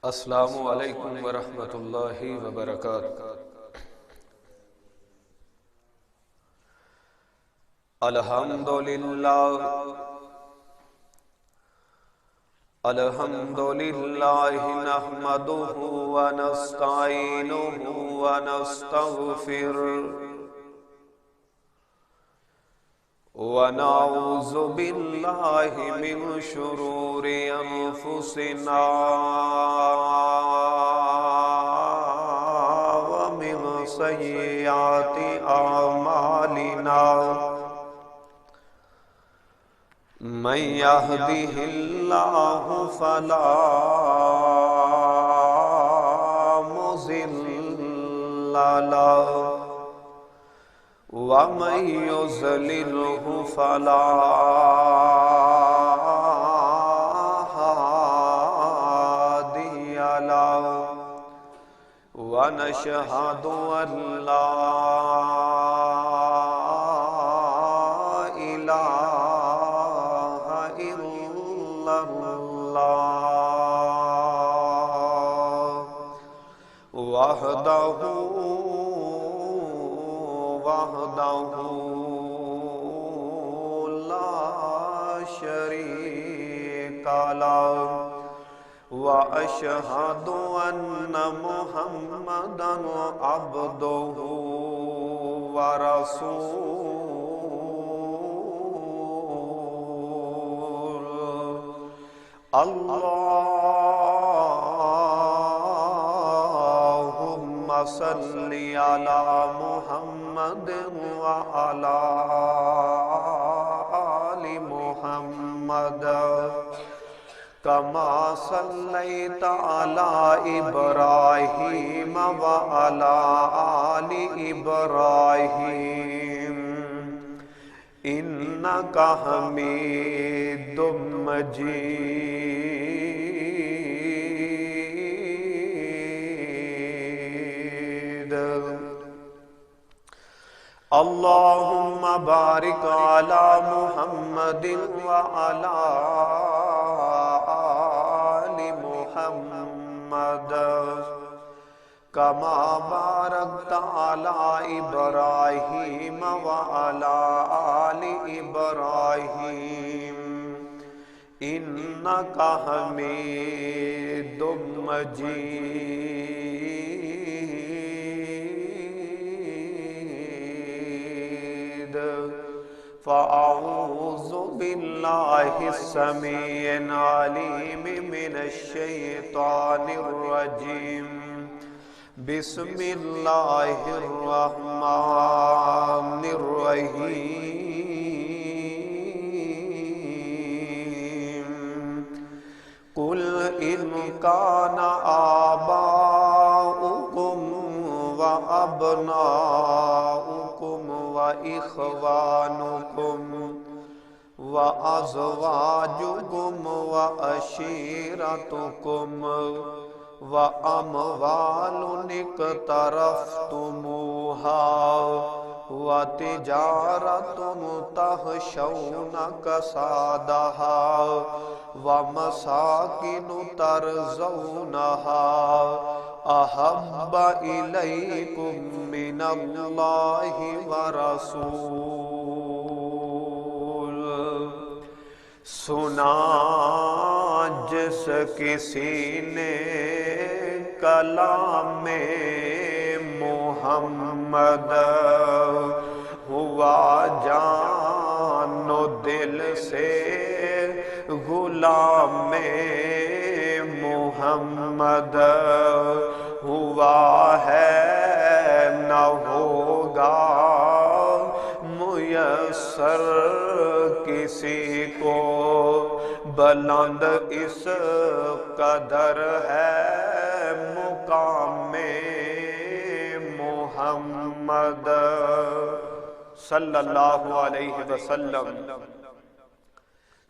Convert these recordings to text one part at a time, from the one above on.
السلام علیکم ورحمۃ اللہ وبرکاتہ۔ الحمدللہ نحمدہ ونستعینہ ونستغفرہ ونعوذ باللہ من شرور انفسنا ومن سیئات اعمالنا من یہدہ اللہ فلا مضل لہ ومن یضللہ فلا ہادی لہ ونشہد ان لا الہ الا اللہ وحدہ لا شریک لہ واشہد ان محمدا عبدہ ورسولہ اللہم صلی علی محمد وعلی آل محمد کما صلیت علی ابراہیم وعلی آل ابراہیم انک حمید مجید اللہم بارک علی محمد وعلی آل محمد کما بارکت علی ابراہیم وعلی آل ابراہیم انک حمید مجید فاعوذ باللہ السمیع العلیم من الشیطان الرجیم بسم اللہ الرحمن الرحیم قل ان کان آباؤکم وابناؤکم وإخوانكم وأزواجكم وعشيرتكم وأموال اقترفتموها وتجارة تخشون كسادها ومساكن ترضونها أحب إليكم من الله ورسول سنا جس کسی نے کلام محمد ہوا جان و دل سے غلام محمد ہوا ہے نہ ہوگا میسر کسی کو بلند اس قدر ہے مقام محمد صلی اللہ علیہ وسلم۔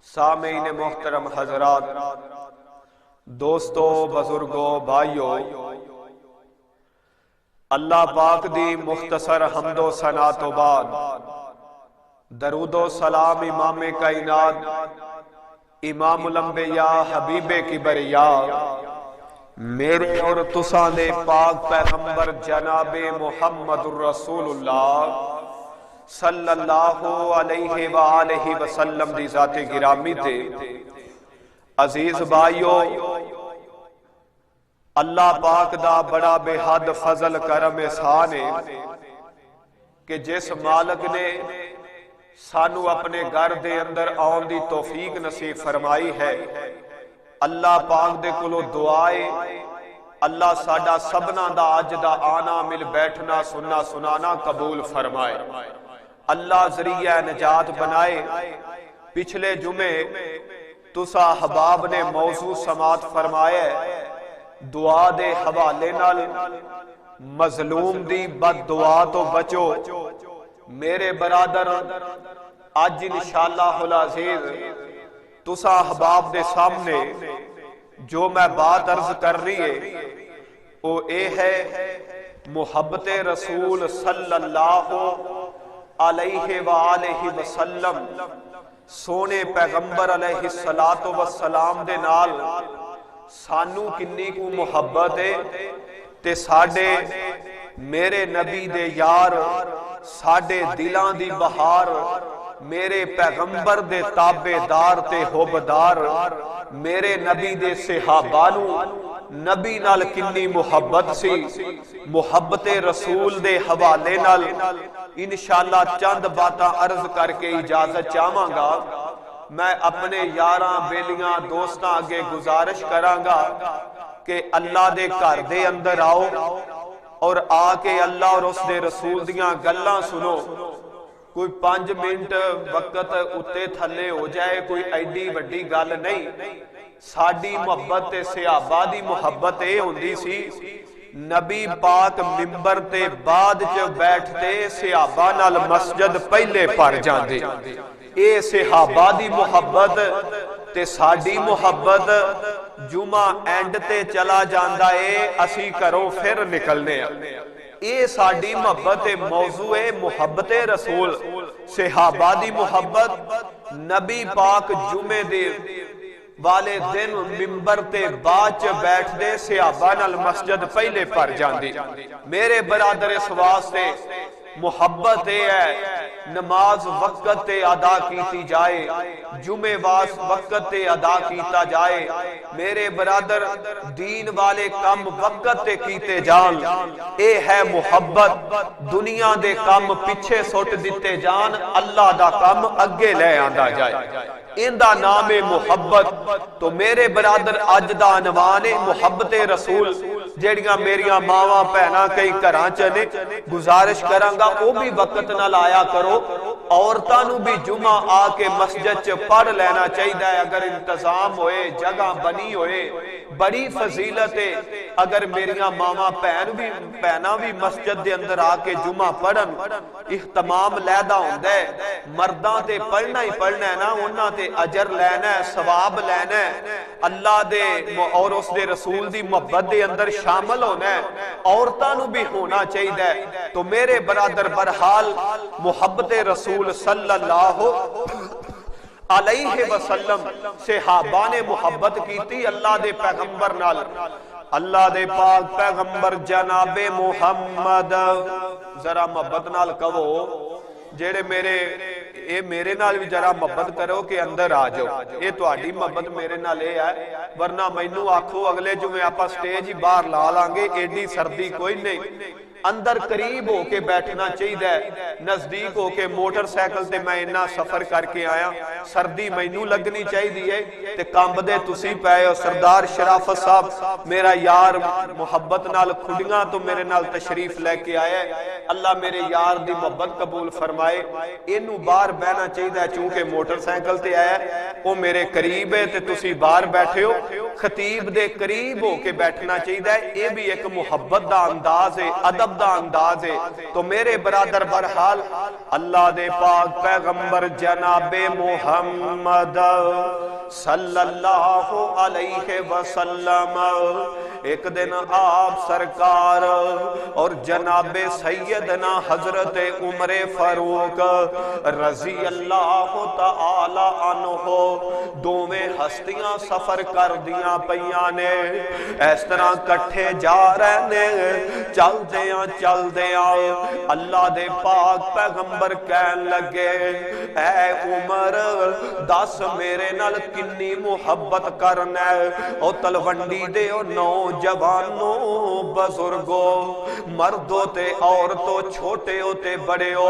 سامعین محترم حضرات، دوستو، بزرگوں، بھائیو، اللہ پاک دی مختصر حمد و ثنا تو بعد درود و سلام امام کائنات، امام الانبیاء، حبیب کبریا، میرے اور تساں دے پاک پیغمبر جناب محمد الرسول اللہ صلی اللہ علیہ وآلہ وسلم دی ذات گرامی تے عزیز بھائیو، اللہ پاک دا بڑا بے حد فضل کرم احسان ہے کہ جس مالک نے سانو اپنے گھر دے اندر آن دی توفیق نصیب فرمائی ہے، اللہ پاک دے کولو دعائے اللہ ساڈا سبنا دا اج دا آنا مل بیٹھنا سننا سنانا قبول فرمائے، اللہ ذریعہ نجات بنائے۔ پچھلے جمعے تسا احباب نے موضوع سماعت فرمایا دعا دے حوالے نال مظلوم دی بد دعا تو بچو۔ میرے برادر آج انشاءاللہ العزیز تسا احباب دے سامنے جو میں بات عرض کر رہی ہے وہ اے ہے محبت رسول صلی اللہ علیہ وآلہ وسلم سونے پیغمبر علیہ السلام دے نال سانو کنی کو محبت ہے تے ساڈے میرے نبی دے یار ساڈے دلان دی بہار میرے پیغمبر دے تابع دار تے حبدار میرے نبی دے صحابانو نبی نال کنی محبت سی۔ محبت رسول دے حوالے نال انشاءاللہ چند باتاں عرض کر کے اجازت چاہواں گا۔ میں اپنے یاراں بیلیاں دوستاں آگے گزارش کراں گا کہ اللہ دے گھر دے اندر آؤ اور آ کے اللہ اور اس دے رسول دیاں گلاں سنو۔ کوئی 5 منٹ وقت اتے تھلے ہو جائے کوئی ایڈی وڈی گل نہیں۔ ساڈی محبت تے صحابہ دی محبت اے ہوندی سی نبی پاک ممبر تے بعد چ بیٹھتے صحابہ نال مسجد پہلے پڑ جاندے۔ اے صحابہ دی محبت تے ساڈی محبت جمعہ اینڈ تے چلا جاندا اے اسی کرو پھر نکلنے اے ساڈی محبت موضوع محبت رسول صحابہ دی محبت۔ نبی پاک جمعے دے والے دن ممبر تے بعد چ بیٹھ دے صحابہ نال مسجد پہلے پڑ جاندی۔ میرے برادر اس واسطے محبت ہے نماز وقت تے ادا کیتی جائے، جمعے وقت تے ادا کیتا جائے، میرے برادر دین والے کام وقت تے کیتے جان، اے ہے محبت۔ دنیا دے کام پیچھے سٹ دیتے جان، اللہ دا کام اگے لے آندا جائے، اندہ نام محبت۔ تو میرے برادر اج دا عنوان محبت رسول جیڑیاں میریاں ماواں پہنا کئی گھراں چنے گزارش کراں گا او بھی وقت نہ لایا کرو، عورتاں بھی جمعہ آ کے مسجد چ پڑھ لینا چاہیے اگر انتظام ہوئے جگہ بنی ہوئے، بڑی فضیلت ہے اگر میریاں ماواں پہنا بھی مسجد دے اندر آ کے جمعہ پڑھن، اہتمام لیدا ہوندا ہے۔ مرداں تے پڑھنا ہی پڑھنا ہے نا، انہاں تے اجر لینا ہے ثواب لینا ہے، اللہ دے اور اس دے رسول دی محبت دے اندر شامل ہونا ہے، عورتاں نو بھی ہونا چاہیے۔ تو میرے برادر برحال محبت رسول صلی اللہ علیہ وسلم صحابہ نے محبت کیتی اللہ دے پیغمبر نال۔ اللہ دے پاک پیغمبر جناب محمد ذرا محبت نال کہو جیڑے میرے نال بھی ذرا محبت کرو کہ اندر آ جاؤ، یہ تہاڈی محبت میرے نال اے ہے، ورنہ مینوں آکھو اگلے جمعے آپا سٹیج ہی باہر لا لیں گے، ایڈی سردی کوئی نہیں۔ اندر قریب ہو کے بیٹھنا چاہیے، نزدیک ہو کے موٹر سائیکل تے میں اتنا سفر کر کے آیا، سردی مینوں لگنی چاہیے تے کمب دے تسی پئے ہو۔ سردار شرافت صاحب میرا یار محبت نال کھڈیاں تو میرے نال تشریف لے کے آیا ہے، اللہ میرے یار دی محبت قبول فرمائے۔ اینو باہر بہنا چاہیے چونکہ موٹر سائیکل تے آیا ہے، وہ میرے قریب ہے تے تسی باہر بیٹھے ہو، خطیب دے قریب ہو کے بیٹھنا چاہیے، یہ بھی ایک محبت دا انداز ہے، ادب دا انداز ہے۔ تو میرے برادر برحال اللہ دے پاک پیغمبر جناب محمد صلی اللہ علیہ وسلم ایک دن آپ سرکار اور جناب سیدنا حضرت عمر فاروق رضی اللہ تعالی عنہ دوویں ہستیاں سفر کر دیاں پیاں نے، اس طرح کٹھے جا رہے نے، چل دیاں اللہ دے پاک پیغمبر کہن لگے اے عمر دس میرے نال کنی محبت کرنا ہے، او تلونڈی دے او نوجوانوں بزرگوں مردوں تے عورتوں چھوٹے ہوتے بڑے ہو،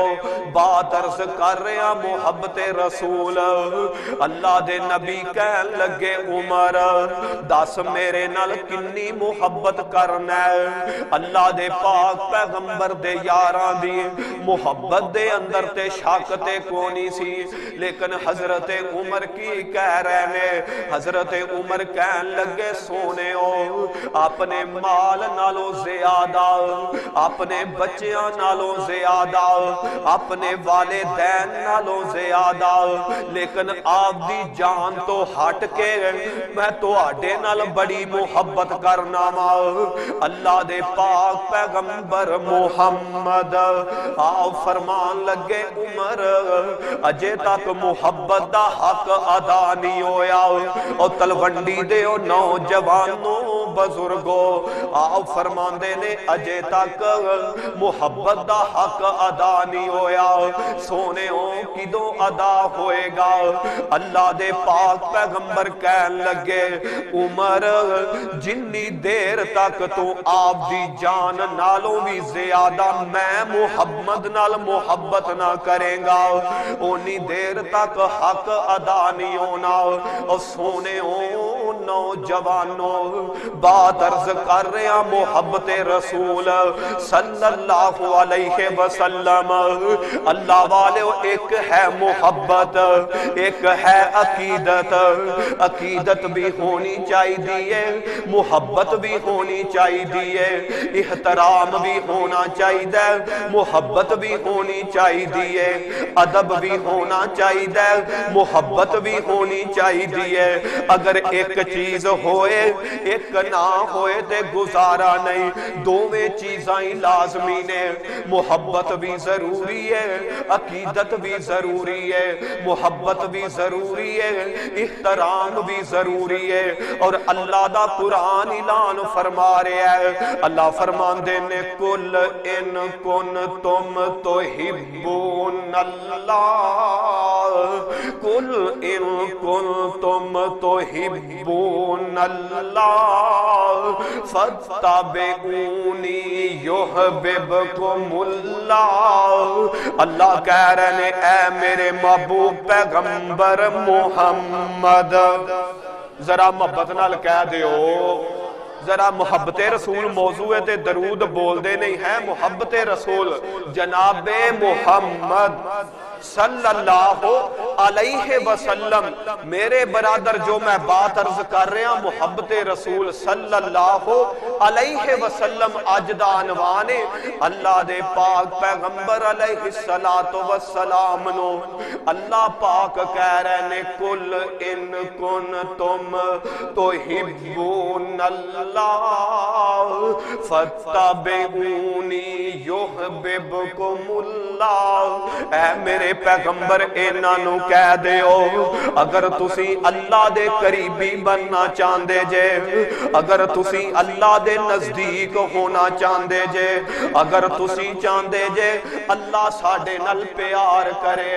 بات عرض کر رہے ہیں محبت رسول۔ اللہ دے نبی کہن لگے عمر دس میرے نال کنی محبت کرنا ہے۔ اللہ دے پاک پیغمبر دے یاراں دی محبت دے اندر تے شاکتے کونی سی، لیکن حضرت عمر کی کہہ رہے نے، حضرت عمر کہن لگے سونے ہو اپنے مال نالوں زیادہ، اپنے بچیاں نالوں زیادہ، اپنے والدین نالوں زیادہ، لیکن آپ دی جان تو ہٹ کے میں تو آڈے نال بڑی محبت کرنا ماں۔ اللہ دے پاک پیغمبر محمد آپ فرمان لگے عمر اجے تک محبت دا حق ادا نہیں ہویا، اور تلونڈی دے او نوجوانوں بزرگوں آپ فرمان دے نے اجے تک محبت دا حق ادا نہیں ہویا، سونے ہوں کدوں ادا ہوئے گا؟ اللہ دے پاک پیغمبر کہن لگے عمر جنی دیر تک تو آپ دی جان نالوں بھی زیادہ میں محمد نال محبت نہ کریں گا، اونی دیر تک حق ادا نہیں ہونا۔ اور سونے ہوں نوجوانوں بات عرض کر رہے ہیں محبت رسول صلی اللہ علیہ وسلم۔ اللہ والے ایک ہے محبت، ایک ہے عقیدت، عقیدت بھی ہونی چاہیے، محبت بھی ہونی چاہیے، احترام بھی ہونا چاہیے، محبت بھی ہونی چاہیے، ادب بھی ہونا چاہیے، محبت بھی ہونی چاہیے۔ اگر ایک چیز ہوئے ایک نہ ہوئے تے گزارا نہیں، دوویں چیزاں لازمی نے، محبت بھی ضروری ہے، عقیدت بھی ضروری ہے، محبت بھی ضروری ہے، احترام بھی ضروری ہے۔ اور اللہ دا قرآن اعلان فرما رہے ہیں، اللہ فرمان دینے کل ان کنتم تحبون اللہ، کل ان کنتم تحبون اللہ فاتبعونی یحببکم اللہ۔ اللہ کہہ رہے ہیں اے میرے محبوب پیغمبر محمد، ذرا محبت نال کہہ دیو، ذرا محبت رسول موضوع تے درود بول دے نہیں ہے، محبت رسول جناب محمد صلی اللہ علیہ وسلم۔ میرے برادر جو میں بات عرض کر رہے ہیں محبت رسول صلی اللہ علیہ وسلم اج دا عنوان اللہ دے پاک پیغمبر علیہ السلام نو اللہ پاک کہہ رہے نے کل ان کنتم تحبون اللہ فاتبعونی یحببکم اللہ۔ اے میرے پیغمبر انہاں کہہ دیو اگر تسی اللہ دے قریبی بننا چاندے جے، اگر تسی اللہ دے نزدیک ہونا چاندے جے، اگر تسی چاندے جے اللہ ساڈے نال پیار کرے،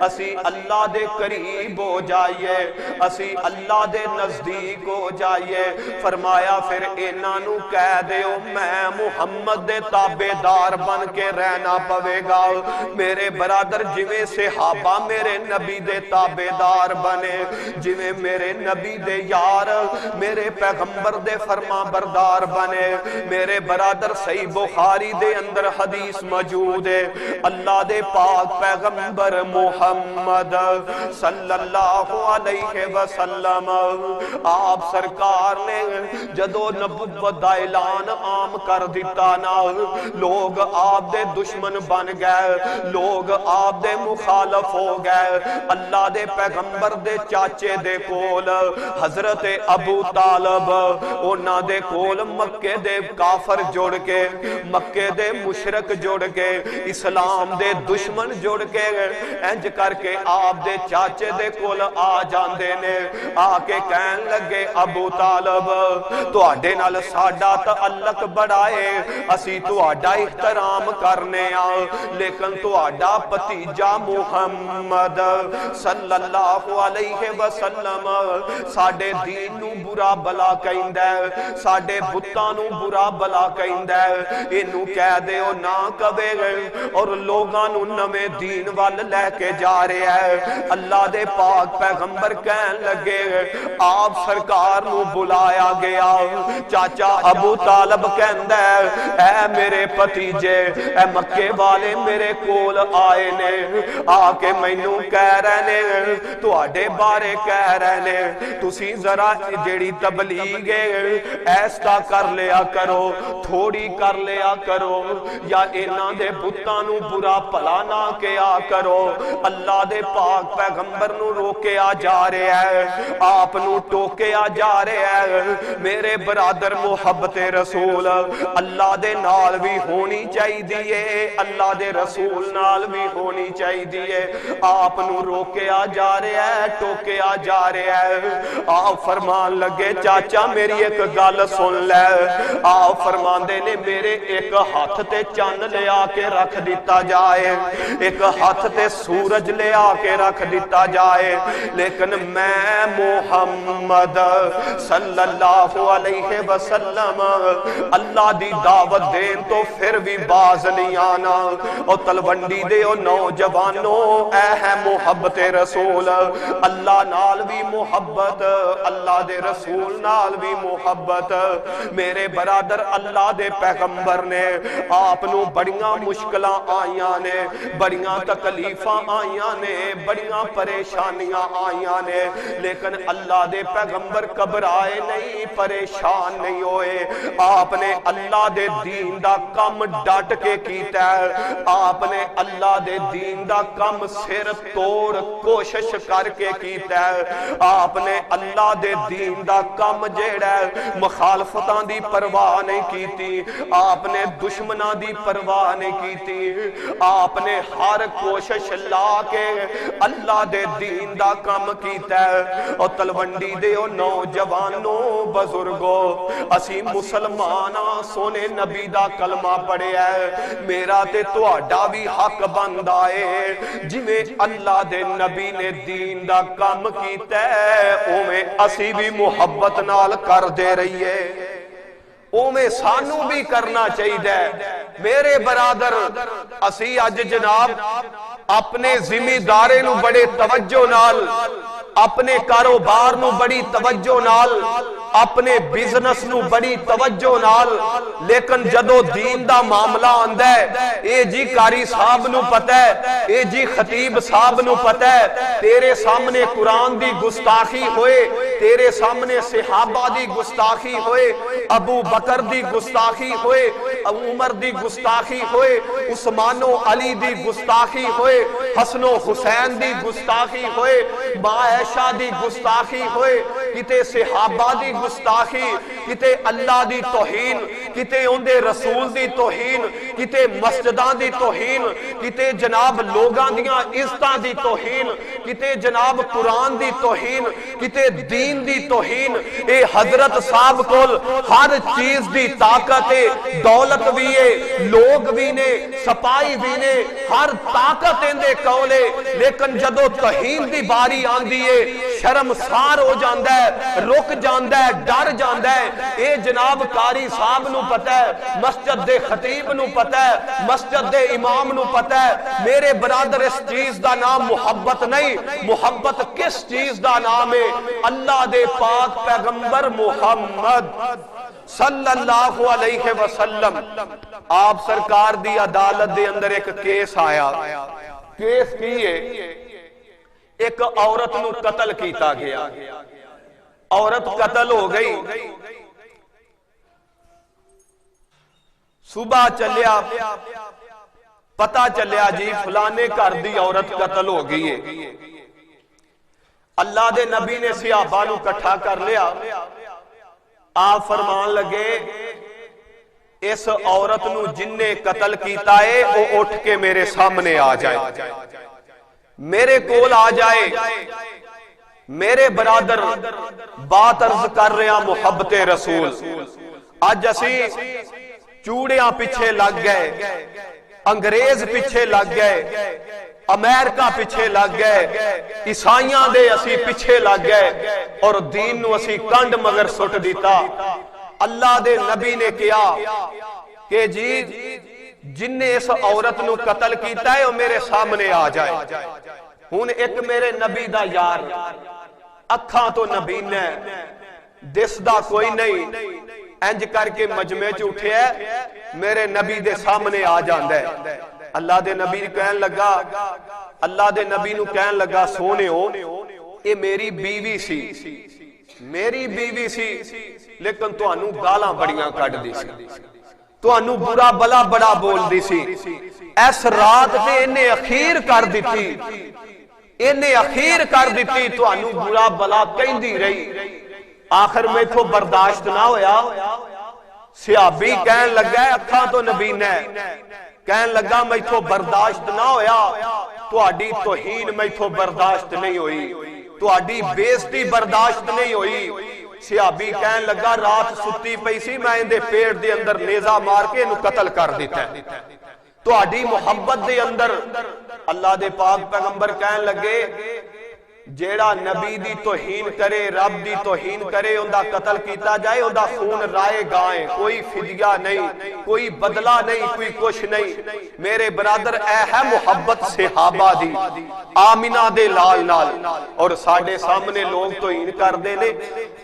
اسی اللہ دے قریب ہو جائیے، اسی اللہ دے نزدیک ہو جائیے، فرمایا پھر انہاں کہہ دیو میں محمد دے تابعدار بن کے رہنا پوے گا۔ میرے برادر جویں صحابہ میرے نبی دے تابعدار بنے، جویں میرے نبی دے یار میرے پیغمبر دے فرما بردار بنے، میرے برادر صحیح بخاری دے اندر حدیث موجود ہے، اللہ دے پاک پیغمبر محمد صلی اللہ علیہ وسلم آپ سرکار نے جدو نبوت دا اعلان عام کر دیتا نا لوگ آپ دے دشمن بن گئے، لوگ آپ دے مخالف ہو گئے۔ اللہ دے پیغمبر دے چاچے دے کول حضرت ابو طالب اونا دے کول مکے دے کافر جوڑ کے، مکے دے مشرک جوڑ کے، اسلام دے دشمن جوڑ کے انج کر کے آپ دے چاچے دے کول آ جاندے نے، آ کے کہن لگے ابو طالب تو آڈے نال ساڈا تعلق بڑھائے، اسی تو آڈا احترام کرنے آؤ، لیکن تو آڈا پتیجا محمد صلی اللہ علیہ وسلم ساڈے دین نو برا بلا کہندہ ہے، ساڈے بتاں نو برا بلا کہندہ ہے، انہوں کہہ دے او نہ کبے گئے اور لوگاں نو نمیں دین وال لے کے جا رہے ہیں۔ اللہ دے پاک پیغمبر کہن لگے آپ سرکار نو بلایا گیا، چاچا ابو طالب کہندہ ہے اے میرے پتیجے اے مکے والے میرے کول آئے نے، آ کے مینوں کہہ رہے نے تو آڈے بارے کہہ رہے نے تسی ذرا جیڑی تبلیغ ایسا کر لیا کرو، تھوڑی کر لیا کرو، یا انہاں دے بتاں نو برا پلا نہ کیا کرو۔ اللہ دے پاک پیغمبر نو روکے آ جا رہے ہیں، آپ نو ٹوکے آ جا رہے ہیں۔ میرے برادر محبت رسول اللہ دے نال بھی ہونی چاہی دیئے، اللہ دے رسول نال بھی ہونی چاہی دیئے، آپ نو روکے آ جا رہے ہیں، ٹوکے آ جا رہے ہیں۔ آپ فرمان لگے چاچا میری ایک گال سن لے، آپ فرمان دینے میرے ایک ہاتھ تے چاند لے آ کے رکھ دیتا جائے، ایک ہاتھ تے سورج لے آ کے رکھ دیتا جائے، لیکن میں محمد صلی اللہ علیہ وسلم اللہ دی دعوت دین تو پھر بھی باز نہیں آنا۔ اور تلونڈی دے او نوجوانوں اے ہے محبت رسول اللہ نال بھی محبت، اللہ دے رسول نال بھی محبت۔ میرے برادر اللہ دے پیغمبر نے آپ نو بڑیاں مشکلاں آئیاں نے، بڑیاں تکلیفاں آئیاں نے، بڑیاں پریشانیاں آئیاں نے، لیکن اللہ دے پیغمبر گھبرائے نہیں، پریشان نہیں ہوئے۔ آپ نے اللہ دے دین دا کم ڈٹ کے کیتا ہے، آپ نے اللہ دے دین دا کم سر توڑ کوشش کر کے کیتا ہے، آپ نے اللہ دے دین دا کم جیڑا ہے مخالفتاں دی پرواہ نہیں کیتی، آپ نے دشمناں دی پرواہ نہیں کیتی، آپ نے ہر کوشش لا کے اللہ دے دین دا کم کیتا ہے۔ اور تلونڈی دے او نوجوانوں بزرگوں اسی مسلماناں سونے نبی دا کلمہ پڑھے ہے، میرا تے تو آڈا بھی حق بندہ ہے، جویں اللہ دے نبی نے دین دا کم کیتا ہے اویں اسی بھی محبت نال کر دے رہی ہے، اویں سانو بھی کرنا چاہیے۔ میرے برادر اسی اج جناب اپنے ذمہ دارے نو بڑے توجہ نال، اپنے کاروبار نو بڑی توجہ نال، اپنے بزنس نو بڑی توجہ نال، لیکن جدو دین دا معاملہ آندہ ہے اے جی قاری صاحب نو پتہ ہے، اے جی خطیب صاحب نو پتہ ہے تیرے سامنے قرآن دی گستاخی ہوئے، تیرے سامنے صحابہ دی گستاخی ہوئے، ابو بکر دی گستاخی ہوئے، عمر دی گستاخی ہوئے، عثمان و علی دی گستاخی ہوئے، حسن و حسین دی گستاخی ہوئے، ماں عائشہ دی گستاخی ہوئے، کتے صحابہ دی گستاخی، کتے اللہ دی توہین، کتے ان دے رسول دی توہین، کتے مسجدان دی توہین، کتے جناب لوگاں دیاں عزتاں دی توہین، کتے جناب قرآن دی توہین، کتے دین دی توہین۔ اے حضرت صاحب کول ہر چیز دی طاقت ہے، دولت بھی ہے، لوگ بھی نے، سپائی بھی نے، ہر طاقت اندے کولے، لیکن جدو توہین دی باری آندی ہے شرمسار ہو جاندہ ہے، رک جاندہ ہے، ڈر جاندہ ہے۔ اے جناب قاری صاحب نو پتہ ہے، مسجد دے خطیب نو پتہ ہے، مسجد دے امام نو پتہ ہے، میرے برادر اس چیز دا نام محبت نہیں، محبت کس چیز دا نام ہے؟ اللہ دے پاک پیغمبر محمد صلی اللہ علیہ وسلم۔ آپ سرکار دی عدالت دے اندر ایک کیس آیا، کیس کیے ایک عورت نو قتل کیتا گیا، عورت قتل ہو گئی، صبح چلیا پتا چلیا جی فلانے گھر دی عورت قتل ہو گئی ہے. اللہ دے نبی نے صحابہ نو کٹھا کر لیا. آپ فرمان لگے اس عورت نو جن نے قتل کیتا ہے وہ اٹھ کے میرے سامنے آ جائے, میرے کول آ جائے. میرے برادر بات عرض کر رہے ہیں محبت رسول. آج اسی چوڑیاں پیچھے لگ گئے, انگریز پیچھے لگ گئے, امریکہ پیچھے لگ گئے, عیسائیاں دے اسی پیچھے لگ گئے اور دین نو اسی کنڈ مگر سٹ دیتا. اللہ دے نبی نے کیا کہ جی جن نے اس عورت نو قتل کیتا ہے وہ میرے سامنے آ جائے. ہون ایک میرے نبی دا یار اکھاں تو نبی نے دس دا کوئی نہیں, انج کر کے مجمع چ اٹھے ہے میرے نبی دے سامنے آ جاندا ہے. اللہ دے نبی کہن لگا, اللہ دے نبی نو کہن لگا سونےو اے میری بیوی سی, میری بیوی سی لیکن تانوں گالاں بڑیاں کڈ دی سی, تانوں برا بلا بڑا بول دی سی. اس رات تے انہیں اخیر کر دیتی, انہیں اخیر کر دیتی, تانوں برا بلا کہندی رہی. آخر میں تو برداشت نہ ہویا. صحابی کہن لگا اکھاں تو نبی نے کہن لگا میں تو برداشت نہ ہویا, تہاڈی توہین میں تو برداشت نہیں ہوئی, تہاڈی بےزتی برداشت نہیں ہوئی. صحابی کہن لگا رات ستی پئی سی میں اندے پیٹ دے اندر نیزہ مار کے انہوں قتل کر دیتا ہے. تہاڈی محبت دے اندر اللہ دے پاک پیغمبر کہن لگے جیڑا نبی دی توہین کرے, رب دی توہین کرے, اندہ قتل کیتا جائے, اندہ خون رائے گائیں, کوئی فدیہ نہیں, کوئی بدلہ نہیں, کوئی کچھ نہیں. میرے برادر اے ہے محبت صحابہ دی آمینہ دے لال نال. اور ساڑھے سامنے لوگ توہین کر دینے,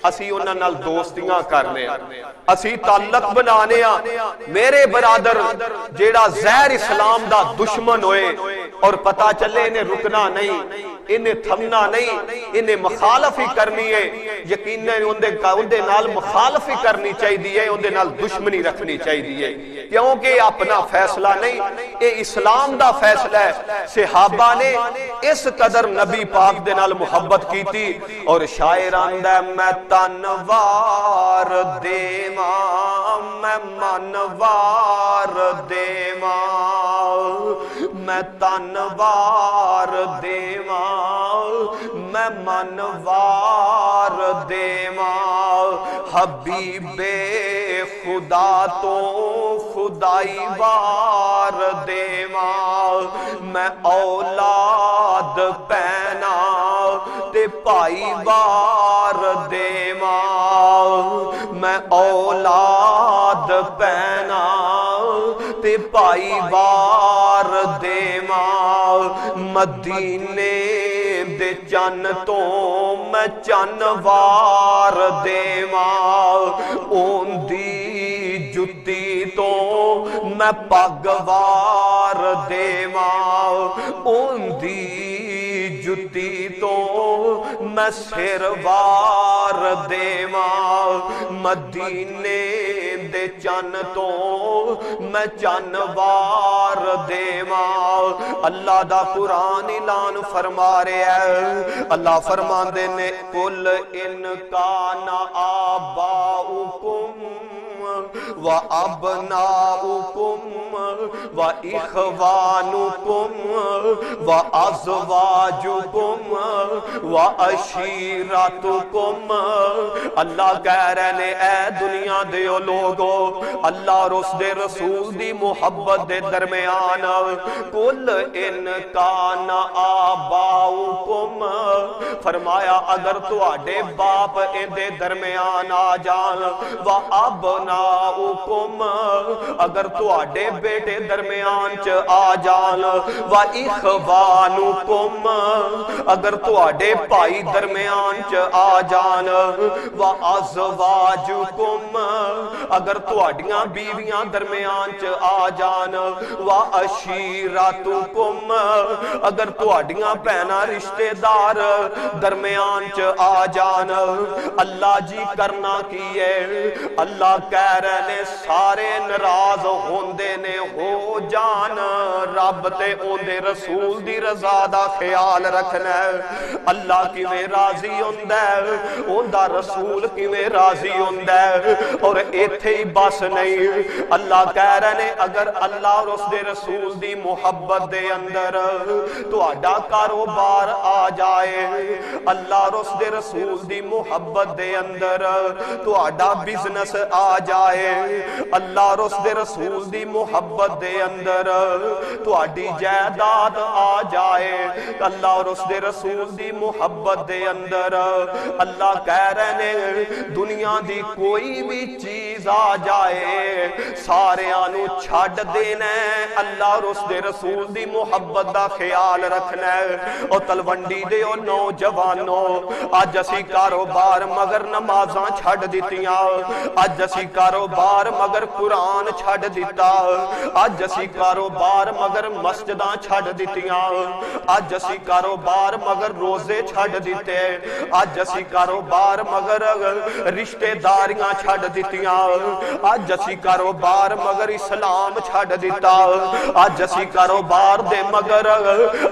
اسی انہاں نال دوستیاں کرنے, اسی تعلق بنانے. میرے برادر جیڑا زہر اسلام دا دشمن ہوئے اور پتا چلے انہیں رکنا نہیں, انہیں تھمنا نہیں, انہیں مخالف ہی کرنی ہے, یقیناً اندے نال مخالف ہی کرنی چاہیے, اندے نال دشمنی رکھنی چاہیے, کیونکہ اپنا فیصلہ نہیں, اے اسلام دا فیصلہ ہے. صحابہ نے اس قدر نبی پاک دے نال محبت کی تھی. اور شاعران دا میں تنوار دیواں, میں منوار دیواں, میں تنوار دیواں, میں منوار دیواں, حبیب خدا تو خدائی وار دیواں, میں اولاد پینا تے پائی وار دیواں, میں اولاد پینا تے پائی وار دیواں, مدینے دے چن تو میں چن وار دیواں, اون دی جتی تو میں پگ وار دیواں, اون دی جتی تو میں سر وار دیواں, مدینے دے چن تو میں چن وار دیواں. اللہ دا قرآن اعلان فرما رہے ہیں, اللہ فرمان دے نے قل ان کان آباؤکم و ابناؤکم و اخوانکم و ازواجکم و عشیرتکم. اللہ کہہ رہے نے اے دنیا دیو لوگو, اللہ اور اس دے رسول دی محبت دے درمیان قل ان کان آباؤکم, فرمایا اگر تو آڈے باپ ان دے درمیان آ جان, و ابناؤکم اگر تو آڈے بیٹے درمیان چ آ جان, و اخوانکم اگر تو آڈے پائی درمیان چ آ جان, و ازواجکم اگر تہاڈیاں بیویاں درمیان چ آ جان وَعَشِيرَتُكُمْ اگر تہاڈیاں بہناں رشتے دار درمیان چ آ جان اللہ جی کرنا کی ہے اللہ کہہ رہے نے سارے ناراض ہوندے نے ہو جان رب تے اوندے رسول دی رضا دا خیال رکھنا ہے اللہ کیویں راضی ہوندا ہے اوندا رسول کیویں راضی ہوندا ہے اور ایتھے ہی بس نہیں اللہ کہہ رہے نے اگر اللہ اور اس دے رسول دی محبت دے اندر تہاڈا کاروبار آ جائے اللہ اور اس دے رسول دی محبت دے اندر تہاڈا بزنس آ جائے اللہ اور اس دے رسول دی محبت دے اندر تہاڈی جائیداد آ جائے اللہ اور اس دے رسول دی محبت دے اندر اللہ کہہ رہے نے دنیا دی کوئی بھی چیز آ جائے سارے آنو چھڑ دینا ہے اللہ اور اس دے رسول دی محبت دا خیال رکھنا ہے اور تلونڈی دے او نوجوانوں آج اسی کاروبار مگر نمازاں چھڑ دیتیاں آج اسی کاروبار مگر قرآن چھڑ دیتا آج اسی کاروبار مگر مسجداں چھڑ دیتیاں آج اسی کاروبار مگر روزے چھڑ دیتے آج اسی کاروبار مگر رشتے داریاں چھڑ دیتیاں آج اسی کاروبار مگر اسلام چھڑ دیتا آج اسی کاروبار دے مگر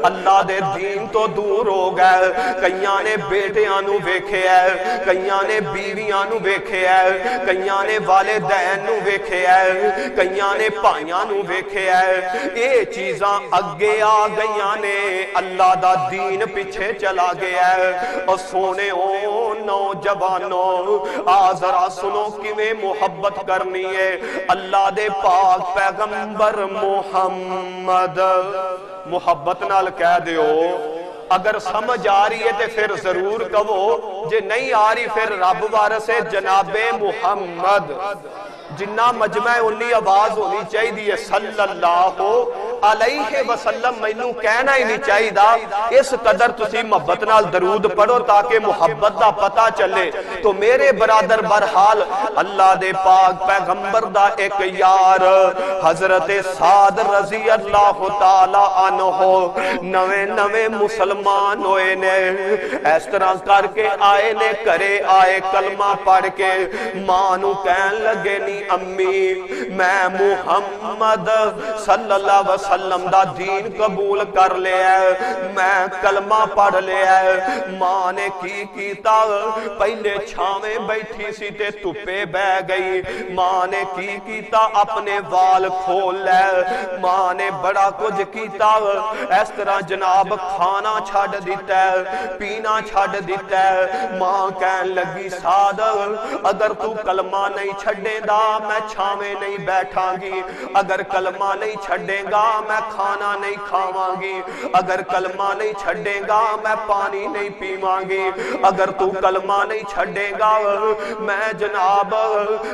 اللہ دے دین تو دور ہو گئے کئیاں نے بیٹیاں نو ویکھے ہے کئیاں نے بیویاں نو ویکھے ہے کئیاں نے والدین نو ویکھے ہے کئیاں نے پائیاں نو ویکھے ہے اے چیزاں اگے آ گئیاں نے اللہ دا دین پیچھے چلا گیا ہے اور سونے او نوجوانوں ذرا سنو کیویں محبت کرنی ہے اللہ دے پاک پیغمبر محمد محبت نال کہہ دیو اگر سمجھ آ رہی ہے تے پھر ضرور کہو جے نہیں آ رہی پھر رب وارث جناب محمد جنہ مجمع انہی آواز ہونی چاہی دی صلی اللہ علیہ وسلم مینوں کہنا ہی نہیں چاہی دا اس قدر تسی محبت نال درود پڑھو تاکہ محبت دا پتہ چلے تو میرے برادر برحال اللہ دے پاک پیغمبر دا ایک یار حضرت سعد رضی اللہ تعالی عنہ نوے مسلمان ہوئے نے اس طرح کر کے آئے نے کرے آئے کلمہ پڑھ کے مانو کہن لگے نی امی میں محمد صلی اللہ علیہ وسلم دا دین قبول کر لیا ہے میں کلمہ پڑھ لیا ہے ماں نے کی کیتا پہلے چھاویں بیٹھی سی تے تپے بہ گئی ماں نے کی کیتا اپنے وال کھول لے ماں نے بڑا کچھ کیتا اس طرح جناب کھانا چھڑ دیتا ہے پینا چھڑ دیتا ہے ماں کہن لگی سعد اگر تو کلمہ نہیں چھڑے دا میں چھاویں نہیں بیٹھاں گی اگر کلمہ نہیں چھڑے گا میں کھانا نہیں کھاواں گی اگر کلمہ نہیں چھڑے گا میں پانی نہیں پیواں گی اگر تو کلمہ نہیں چھڑے گا میں جناب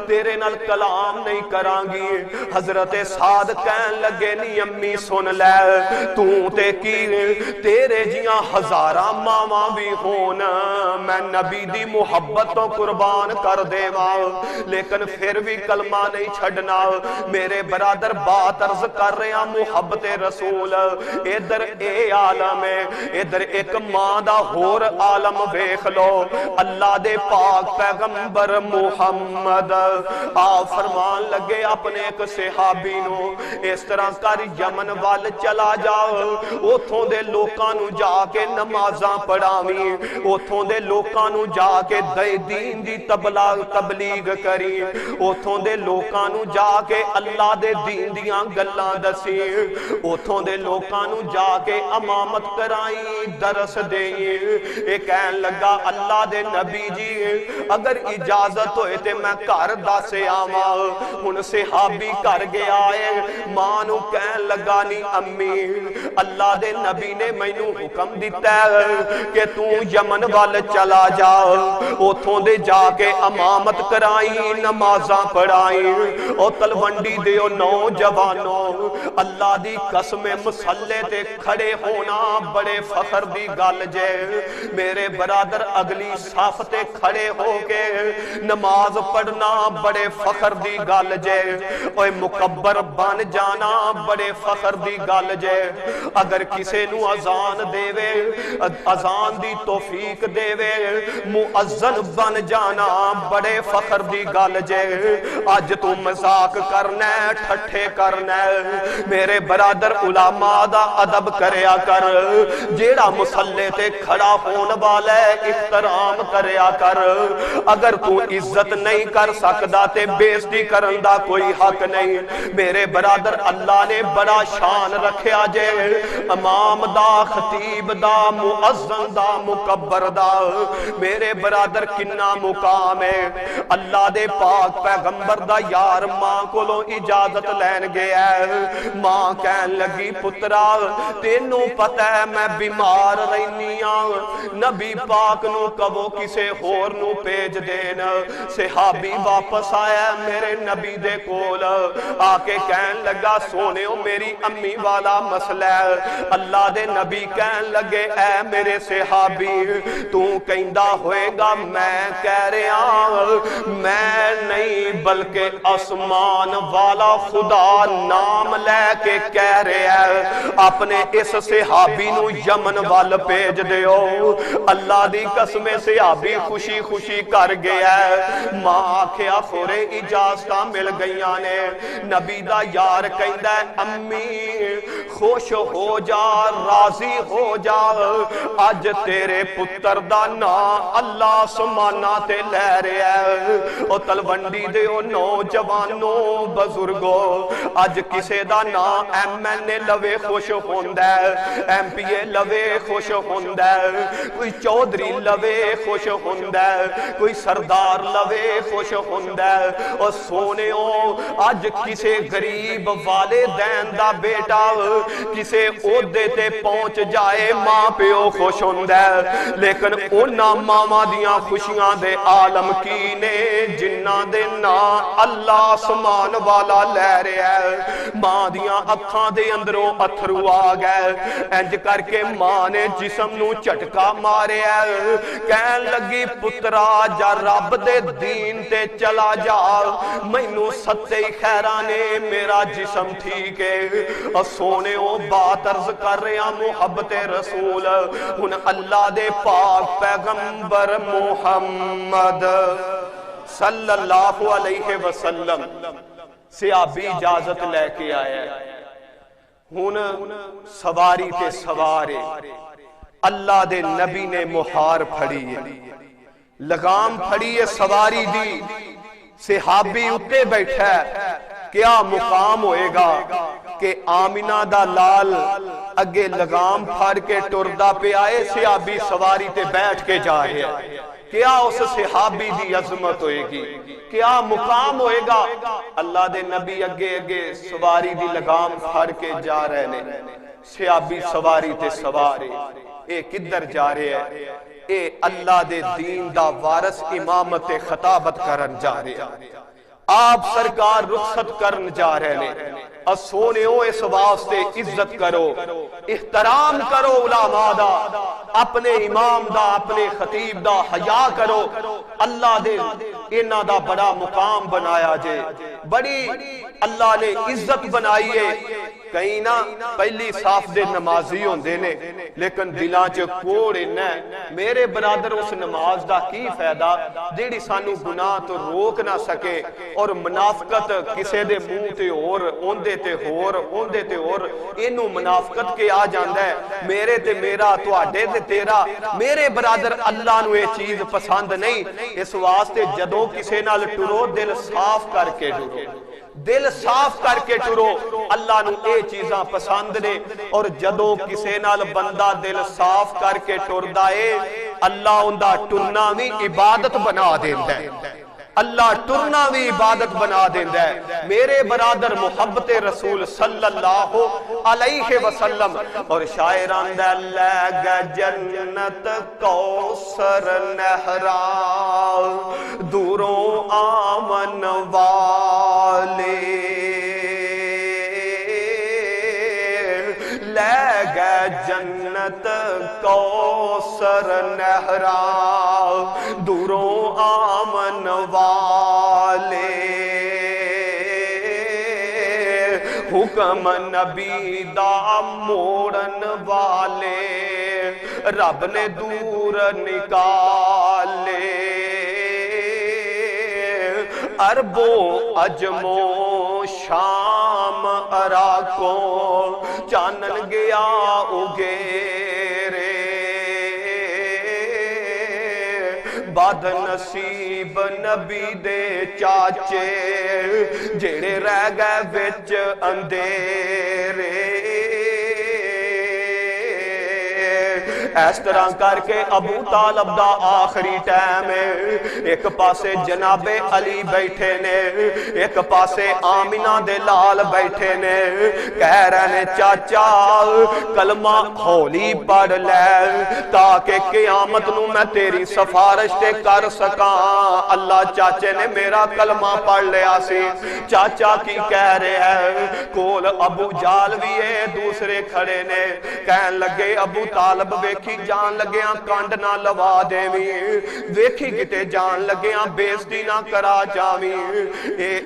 تیرے نال کلام نہیں کراں گی حضرت سعد کہن لگے نی امی سن لے تو تے کی تیرے جیاں ہزاراں ماواں بھی ہون میں نبی دی محبت تو قربان کر دے لیکن پھر بھی کلمہ نہیں چھڑنا میرے برادر بات عرض کر رہے ہیں محبت رسول ادھر اے عالم ہے ادھر ایک ماں دا ہور عالم ویکھ لو اللہ دے پاک پیغمبر محمد آپ فرمان لگے اپنے ایک صحابی نو اس طرح کر یمن وال چلا جاؤ اوتھوں دے لوکاں نو جا کے نمازاں پڑھاویں اوتھوں دے لوکاں نو جا کے دین دی تبلیغ کری اوتھوں دے لوکاں نو جا کے اللہ دے دین دیاں گلاں دسی اوتھوں دے لوکاں نو جا کے امامت کرائیں درس دیں اے کہن لگا اللہ دے نبی جی اگر اجازت ہوئے تے میں گھر دسے آواں ہن صحابی کر گیا ہے ماں نو کہن لگا نی امی اللہ دے نبی نے مینوں حکم دیتا ہے کہ تو یمن وال چلا جا اوتھوں دے جا کے امامت کرائیں نمازاں پڑھ بڑھائیں او تلونڈی دے او نوجوانوں اللہ دی قسم مسلے تے کھڑے ہونا بڑے فخر دی گل جے میرے برادر اگلی صف تے کھڑے ہو کے نماز پڑھنا بڑے فخر دی گل جے اوے مکبر بن جانا بڑے فخر دی گل جے اگر کسے نو اذان دیوے اذان دی توفیق دیوے مؤذن بن جانا بڑے فخر دی گل جے آج تو مذاق کرنا ہے ٹھٹھے کرنا ہے میرے برادر علماء دا ادب کریا کر جیڑا مسلے تے کھڑا ہون والا ہے احترام کریا کر اگر تو عزت نہیں کر سکدا تے بےزتی کرن دا کوئی حق نہیں میرے برادر اللہ نے بڑا شان رکھیا جے امام دا خطیب دا مؤذن دا مکبر دا میرے برادر کنا مقام ہے اللہ دے پاک پیغمبر دا یار ماں کولو اجازت لین گیا ہے ماں کہن لگی پترا تینوں پتہ ہے میں بیمار رہنیاں نبی پاک نو کبو کسے ہور نو پیج دین صحابی واپس آیا میرے نبی دے کول آکے کہن لگا سونےو میری امی والا مسئلہ اللہ دے نبی کہن لگے اے میرے صحابی تو کہندہ ہوئے گا میں کہہ رہا میں نہیں بلکہ آسمان والا خدا نام لے کے کہہ رہا ہے اپنے اس صحابی نو یمن وال پیج دیو اللہ دی قسم صحابی خوشی خوشی کر گیا ہے ماں آکھیا خورے اجازتہ مل گئیاں نے نبی دا یار کہندہ ہے امی خوش ہو جا راضی ہو جا آج تیرے پتر دا نا اللہ سمانا تے لے رہے ہیں او تلونڈی دے او نوجوانوں بزرگوں آج کسے دا نا ایم این اے لوے خوش ہوندہ ہے ایم پی اے لوے خوش ہوندہ ہے کوئی چودری لوے خوش ہوندہ ہے کوئی سردار لوے خوش ہوندہ ہے اور سونےوں آج کسے غریب والدین دا بیٹا کسے عہدے تے پہنچ جائے ماں پیو خوش ہوندہ ہے لیکن اونا ماما دیاں خوشیاں دے عالم کی نے جنہ دے نا اللہ سمان والا لے رہے ہیں ماں دیاں اکھاں دے اندروں اتھرو آ گئے انج کر کے ماں نے جسم نو چٹکا مارے ہے کہن لگی پترا جا رب دے دین تے چلا جا مینوں ستے خیرانے میرا جسم ٹھیک ہے اور سونے او بات عرض کر رہے ہیں محبت رسول ان اللہ دے پاک پیغمبر محمد صلی اللہ علیہ وسلم صحابی اجازت لے کے آیا ہے ہن سواری تے سوارے اللہ دے نبی نے مہار پھڑی ہے لگام پھڑی ہے سواری دی صحابی اتے بیٹھا ہے کیا مقام ہوئے گا کہ آمینہ دا لال اگے لگام پھڑ کے ٹردہ پہ آئے صحابی سواری تے بیٹھ کے جائے کیا اس صحابی دی عظمت ہوئے گی کیا مقام ہوئے گا اللہ دے نبی اگے اگے سواری دی لگام پھڑ کے جا رہے نے صحابی سواری تے سوارے اے کدھر جا رہے ہیں اے اللہ دے دین دا وارث امامت خطابت کرن جا رہے ہیں آپ سرکار رخصت کرن جا رہے ہیں سونےو اس واسطے عزت کرو احترام کرو علماء دا اپنے امام دا اپنے خطیب دا حیا کرو اللہ دے انہاں دا بڑا مقام بنایا جے بڑی اللہ نے عزت بنائی ہے کہیں نہ پہلی صاف دے نمازی ہوندے نے لیکن دلاں چ کوڑے نہ میرے برادر اس نماز دا کی فائدہ جیڑی سانو گناہ تو روک نہ سکے اور منافقت کسے دے منہ تے اور اوندے تے ہور اوندے تے اور اینو منافقت کے آ جاندا ہے میرے تے میرا تواڈے تے تیرا میرے برادر اللہ نو یہ چیز پسند نہیں اس واسطے جدوں کسے نال ٹرو دل صاف کر کے ٹرو دل صاف کر کے ٹرو اللہ نو اے چیزاں پسند نے اور جدوں کسے نال بندہ دل صاف کر کے ٹردا اے اللہ اوندا ٹرنا وی عبادت بنا دیندا ہے اللہ ٹرنا بھی عبادت بنا دیندہ ہے۔ میرے برادر محبت رسول صلی اللہ علیہ وسلم اور شاعران دے لے گا جنت کوثر نہرا دوروں آمن والے لے گا جنت کوثر نہرا دوروں آمن والے حکم نبی دا موڑن والے رب نے دور نکالے عربوں عجموں شام عراقوں چانن گیا اگیرے بد نصیب نبی دے چاچے جڑے رہ گئے وچ اندھیرے اس طرح کر کے ابو طالب دا آخری ٹائم ہے۔ ایک پاسے جناب علی بیٹھے نے، ایک پاسے آمینہ دے لال بیٹھے نے، کہہ رہے نے چاچا کلمہ ہولی پڑھ لے تاکہ قیامت نو میں تیری سفارش تے کر سکاں۔ اللہ چاچے نے میرا کلمہ پڑھ لیا سی۔ چاچا کی کہہ رہے ہیں کول ابو جال بھی ہے دوسرے کھڑے نے، کہن لگے ابو طالب ویکھی جان لگیاں کانڈ نہ لوا دیویں، ویکھی کتے جان لگیاں بیزتی نہ کرا جاویں۔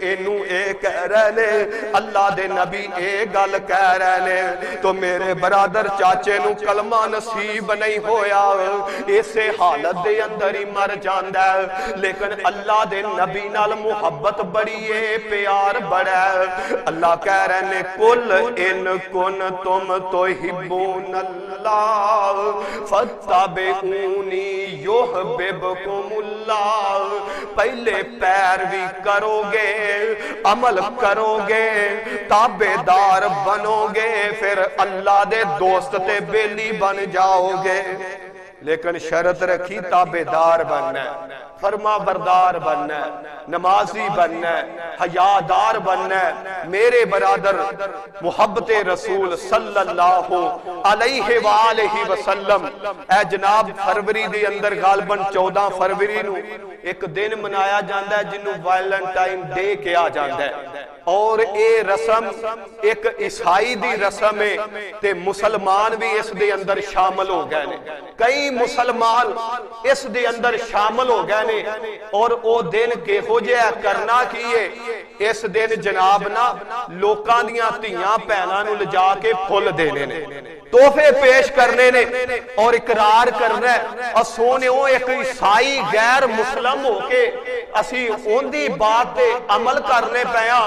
اینو اے کہہ رہے نے اللہ دے نبی اے گل کہہ رہے نے تو میرے برادر چاچے نو کلمہ نصیب نہیں ہویا، اسے حالت دے اندر ہی مر جاندہ ہے۔ لیکن اللہ دے نبی نال محبت بڑی ہے، پیار بڑا ہے۔ اللہ کہہ رہے نے کل ان کن تم تحبون اللہ فاتبعونی یحببکم اللہ۔ پہلے پیروی کرو گے، عمل کرو گے، تابعدار بنو گے، پھر اللہ دے دوست تے بیلی بن جاؤ گے۔ لیکن شرط رکھی تابعدار بننا ہے، فرما بردار بننا ہے، نمازی بننا ہے، حیادار بننا ہے۔ میرے برادر محبت رسول صلی اللہ علیہ وآلہ وسلم اے جناب فروری دے اندر غالباً 14 فروری نو ایک دن منایا جاندہ ہے جنہوں ویلنٹائن ڈے کیا جاندہ ہے، اور اے رسم ایک عیسائی دی رسم ہے تے مسلمان بھی اس دے اندر شامل ہو گئے نے۔ کئی مسلمان اس دے اندر شامل ہو گئے نے، اور او دن کے ہو جائے کرنا کیے اس دن جناب نا لوکاں دیاں تیاں پہناں نو لجا کے پھول دینے نے، تحفے پیش کرنے نے، اور اقرار کرنا ہے اور سونے ہو ایک عیسائی غیر مسلم ہو کے اسی ان دی بات تے عمل کرنے پیا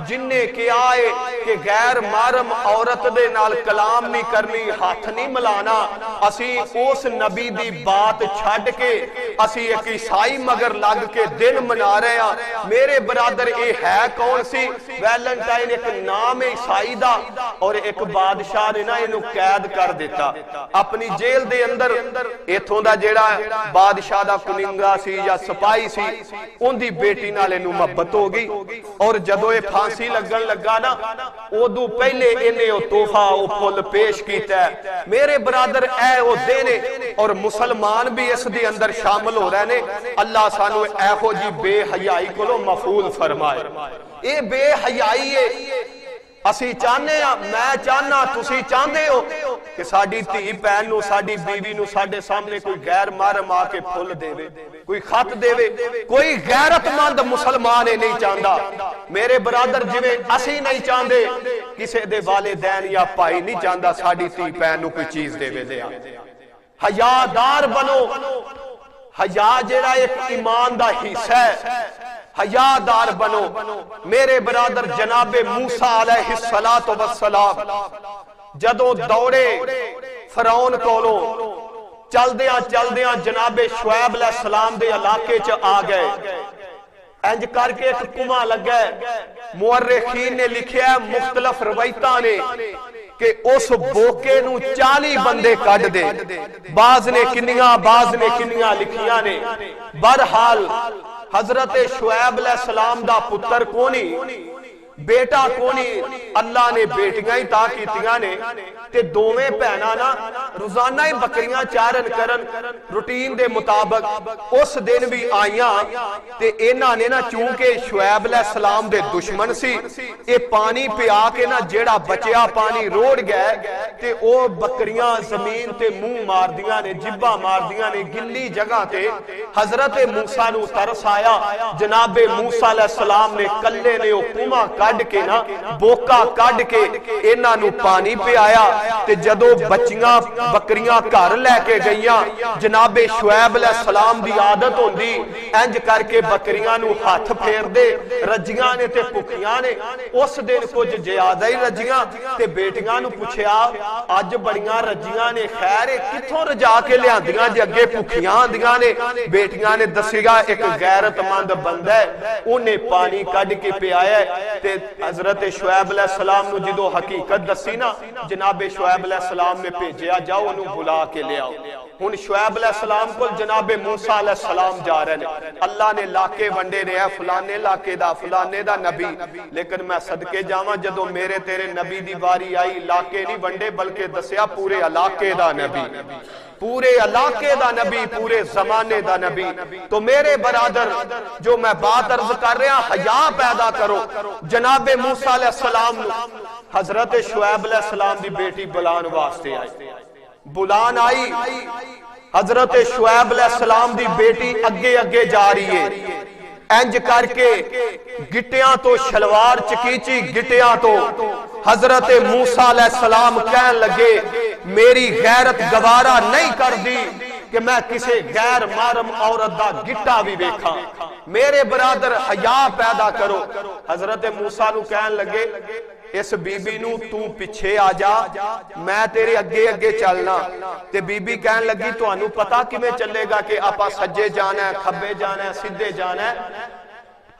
جن نے کیا ہے کہ غیر محرم عورت دے نال کلام نہیں کرنی، ہاتھ نہیں ملانا۔ اسی اس نبی دی بات چھڑ کے اسی ایک عیسائی مگر لگ کے دن منا رہے ہیں۔ میرے برادر اے ہے کون سی؟ ویلنٹائن ایک نام عیسائی دا، اور ایک بادشاہ نے نا انہوں قید کر دیتا اپنی جیل دے اندر۔ ایتھوں دا جیڑا بادشاہ دا کننگا سی یا سپاہی سی ان دی بیٹی نالے نو محبت ہو گئی، اور جدو اے پھانسی لگن لگا نا اودو پہلے انہیں او تحفہ او پھول پیش کیتا ہے۔ میرے برادر اے او دینے، اور مسلمان بھی اس دے اندر شامل ہو رہے نے۔ اللہ سانو اے ہو جی بے حیائی کو لو مفعول فرمائے۔ اے بے حیائی ہے، اسی چاہنے ہیں، میں چاہنا تسی چاہندے ہو کہ ساڑی تھی پہن نو ساڑی بیوی نو ساڑے سامنے کوئی غیر محرم آ کے پھول دے وے، کوئی خط دے وے، کوئی غیرت مند مسلمان نہیں چاہندا۔ میرے برادر جویں اسی نہیں چاہندے کسے دے والدین یا پائی نہیں چاہندا ساڑی تھی پہن نو کوئی چیز دے وے دیا۔ حیادار بنو، حیا جیڑا ایک ایمان دا حصہ ہے، حیادار بنو۔ میرے برادر جناب موسیٰ علیہ السلام جدوں دوڑے فرعون کولوں چل دیاں جناب شعیب علیہ السلام دے علاقے چ آ گئے، انج کر کے ایک کنواں لگا ہے۔ مورخین نے لکھیا ہے مختلف روایتاں نے کہ اس بوکے نو 40 بندے کڈ دے، بعض نے کنیاں بعض نے کنیاں لکھیاں نے۔ بہرحال حضرت شعیب علیہ السلام دا پتر کونی بیٹا کونی اللہ نے بیٹیاں ہی تا کیتیاں نے تے دوویں بہناں نا روزانہ ہی بکریاں چارن کرن روٹین دے مطابق اس دن بھی آئیاں تے انہاں نے نا چونکہ شعیب علیہ السلام دے دشمن سی اے پانی پیا کے نا جیڑا بچیا پانی روڑ گئے تے او بکریاں زمین تے منہ مار دیاں نے جبہ مار دیاں نے گلی جگہ تے حضرت موسیٰ نو ترس آیا جناب موسیٰ علیہ السلام نے کلے نے حکومہ کڈ کے نا بوکا کڈ کے انہاں نو پانی پہ آیا تے جدو بچیاں بکریاں گھر لے کے گئیاں جناب شعیب علیہ السلام دی عادت ہوندی انج کر کے بکریاں نو ہاتھ پھیر دے رجیاں نے تے بھکیاں نے اس دن کچھ زیادہ ہی رجیاں تے بیٹیاں نو پوچھیا اج بڑیاں رجیاں نے خیر کتھوں رجا کے لیاندیاں جے اگے بھکیاں آندیاں نے بیٹیاں نے دسیا ایک غیرت مند بندہ ہے انہیں پانی کڈ کے پیا ہے تے حضرت شعیب علیہ السلام نو جدو حقیقت دسی نا جناب شعیب علیہ السلام نے بھیجیا جاؤ انہوں بلا کے لے آؤ ہن شعیب علیہ السلام کو جناب موسیٰ علیہ السلام جا رہے ہیں اللہ نے لاکے ونڈے نے ہے فلانے لاکے دا فلانے دا نبی لیکن میں صدقے جاواں جدو میرے تیرے نبی دی باری آئی لاکے نہیں ونڈے بلکہ دسیا پورے علاقے دا نبی پورے علاقے دا نبی پورے زمانے دا نبی تو میرے برادر جو میں بات عرض کر رہا حیا پیدا کرو جناب موسیٰ علیہ السلام حضرت شعیب علیہ السلام دی بیٹی بلان واسطے آئی بلان آئی حضرت شعیب علیہ السلام دی بیٹی اگے اگے جا رہی ہے انج کر کے گٹیاں تو شلوار چکیچی گٹیاں تو حضرت موسیٰ علیہ السلام کہن لگے میری غیرت گوارا نہیں کر دی کہ میں کسی غیر محرم عورت دا گٹا بھی دیکھا میرے برادر حیا پیدا کرو حضرت موسیٰ نو کہن لگے اس بی بی نو تو پیچھے آ جا میں تیرے اگے اگے چلنا تے بی بی کہن لگی تو انو پتا کہ میں چلے گا کہ آپا سجے جانا ہے کھبے جانا ہے سدھے جانا ہے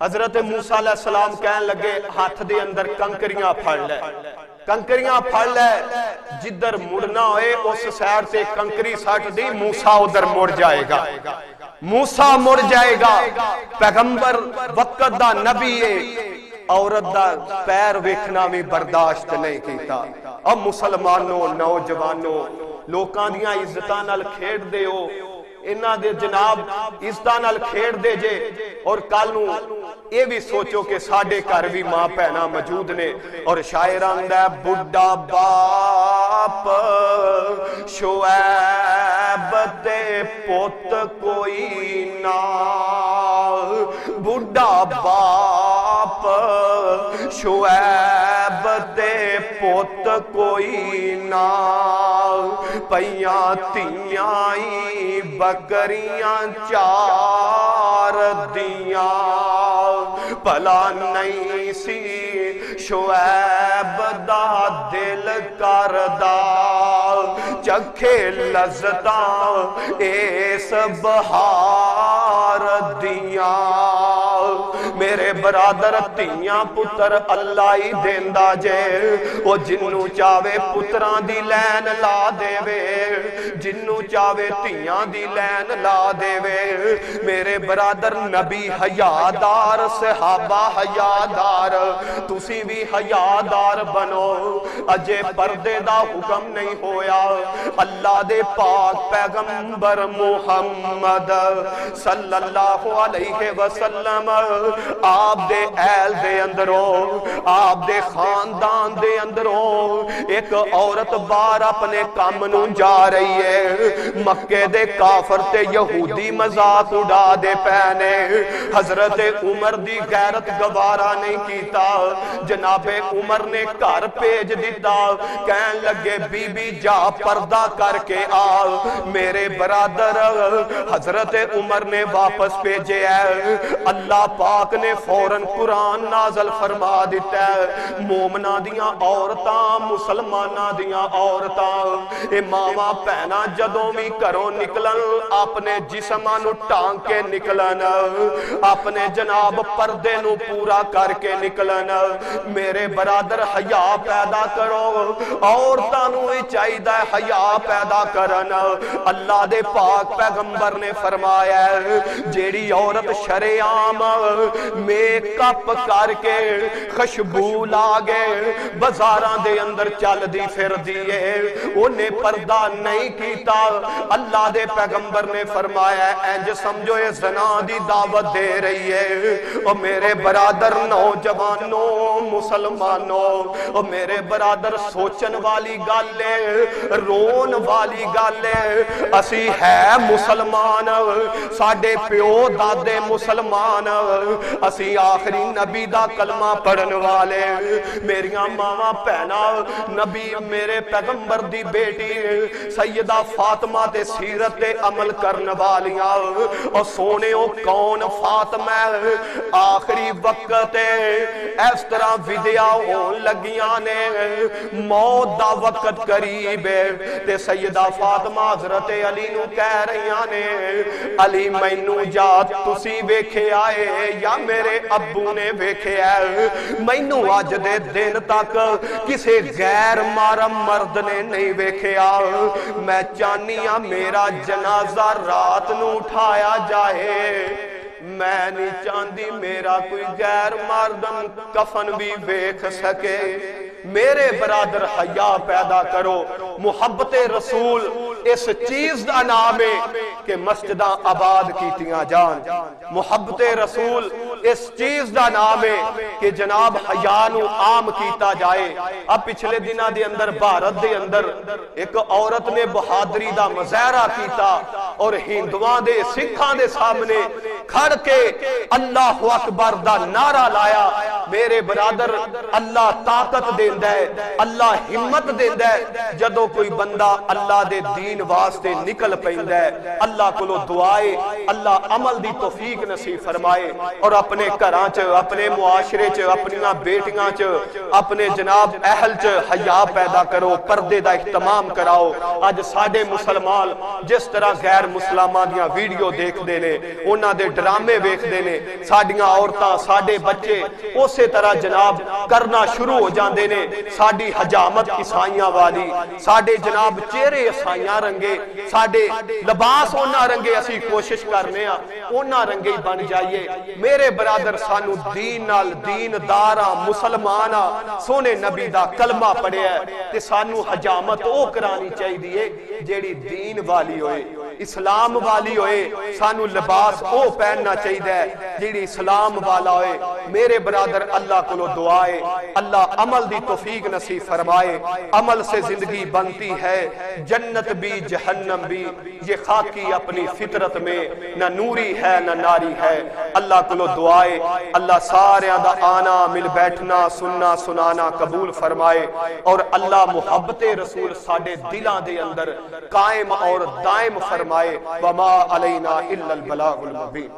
حضرت موسیٰ علیہ السلام کہن لگے ہاتھ دے اندر کنکریاں پھڑ لے کنکریاں پھڑ لے جدر مڑنا ہوئے اس سیر سے کنکری سٹ دی موسیٰ ادھر مڑ جائے گا موسیٰ مڑ جائے گا پیغمبر وقت دا نبی ہے عورت دا پیر ویکھنا بھی برداشت نہیں کیتا اب مسلمانوں نوجوانوں لوکاں دیاں عزتاں نال کھیڈ دے ہو انہاں دے جناب عزتاں نال کھیڈ دے جے اور کل نو یہ بھی سوچو کہ ساڈے گھر بھی ماں بہناں موجود نے اور شاعر آندا ہے بڈھا باپ شعیب دے پوت کوئی نہ بڈھا باپ شعیب دے پوت کوئی نہ پیاں تیاں بکریاں چار دیاں بھلا نہیں سی شعیب دا دل کردا چکھے لذتاں اس بہار دیاں میرے برادر تیاں پتر اللہ ہی دیندا جے وہ جنوں چاہے پتران دی لین لا دے وے جنوں چاہے تیاں دی لین لا دے وے میرے برادر نبی حیادار صحابہ حیادار تسی بھی حیادار بنو اجے پردے دا حکم نہیں ہویا اللہ دے پاک پیغمبر محمد صلی اللہ علیہ وسلم آپ دے اہل دے اندروں آپ دے خاندان دے اندروں ایک عورت بار اپنے کام نو جا رہی ہے مکے دے کافر تے یہودی مذاق اڑا دے پہنے حضرت عمر دی غیرت گوارا نہیں کیتا جناب عمر نے گھر بھیج دیتا کہن لگے بی بی جا پردہ کر کے آ میرے برادر حضرت عمر نے واپس بھیجے ہے اللہ پاک نے فوراً قرآن نازل فرما دیتا ہے مومنہ دیاں عورتاں مسلمانہ دیاں عورتاں اے ماما پہنا جدوں بھی کروں نکلن اپنے جسمانو ٹانگ کے نکلن اپنے جناب پردے نو پورا کر کے نکلن میرے برادر حیا پیدا کرو عورتاں نوں وی چاہیدا ہے حیا پیدا کرن اللہ دے پاک پیغمبر نے فرمایا جیڑی عورت شریعام میک اپ کر کے خوشبو لا گئے بازاراں دے اندر چل دی پھر دیئے انہیں پردہ نہیں کیتا اللہ دے پیغمبر نے فرمایا انج سمجھو یہ زنا دی دعوت دے رہی ہے اور میرے برادر نوجوانوں مسلمانوں اور میرے برادر سوچن والی گالے رون والی گالے اسی ہے مسلمان ساڑھے پیو دادے مسلمان اسی آخری نبی دا کلمہ پڑھن والے میریاں ماما پہنا نبی میرے پیغمبر دی بیٹی سیدہ فاطمہ دے سیرت دے عمل کرن والیاں اور سونے او کون فاطمہ آخری وقت اس طرح ویڈیا ہون لگیاں نے موت دا وقت قریب تے سیدہ فاطمہ حضرت علی نو کہہ رہیاں نے علی مینوں جا تسی ویکھے آئے یا میرے ابو نے ویکھے آئے مینوں آج دے دن تک کسے غیر محرم مرد نے نہیں ویکھے آئے میں چانیاں میرا جنازہ رات نو اٹھایا جائے میں نہیں چاندی میرا کوئی غیر مردم کفن بھی ویکھ سکے میرے برادر حیا پیدا کرو محبت رسول اس چیز دا نام ہے کہ مسجداں آباد کیتیاں جان محبت رسول اس چیز دا نام ہے کہ جناب حیا نو عام کیتا جائے اب پچھلے دنہ دے اندر بھارت دے اندر ایک عورت نے بہادری دا مظاہرہ کیتا اور ہندوان دے سکھاں دے سامنے کھڑ کے اللہ اکبر دا نعرہ لایا میرے برادر اللہ طاقت دیندہ ہے اللہ ہمت دیندہ ہے جدو کوئی بندہ اللہ دے دین واسطے نکل پہندہ ہے اللہ کو لو دعائے اللہ عمل دی توفیق نصیب فرمائے اور اپنے گھراں چ اپنے معاشرے چ اپنیاں بیٹیاں چ اپنے جناب اہل چ حیا پیدا کرو پردے دا اہتمام کراؤ آج ساڑھے مسلمان جس طرح غیر مسلماں دیاں ویڈیو دیکھ دینے انہاں دے ڈرامے ویکھ دینے ساڑھیاں عورتاں ساڑھے بچے اسی طرح جناب کرنا شروع ہو جان دینے ساڑھی حجامت عیسائیاں والی ساڑھے جناب چہرے عیسائیاں رنگے ساڑھے لباس اونا رنگے اسی کوشش کرنے اونا رنگے بن جائیے میرے برادر سانو دین نال دین دارا مسلمانا سونے نبی دا کلمہ پڑے ہے تے سانو حجامت او کرانی چاہی دیئے جیڑی دین والی ہوئے اسلام والی ہوئے سانو لباس او پہننا چاہی دے جیڑی اسلام والا ہوئے میرے برادر اللہ کو لو دعائے اللہ عمل دی توفیق نصیب فرمائے عمل سے زندگی بنتی ہے جنت بھی جہنم بھی یہ خاکی اپنی فطرت میں نہ نوری ہے نہ ناری ہے اللہ کو لو دعائے اللہ سارے دا آنا مل بیٹھنا سننا سنانا قبول فرمائے اور اللہ محبت رسول ساڑھے دلان دے اندر قائم اور دائم فرمائے وما علینا الا البلاغ المبین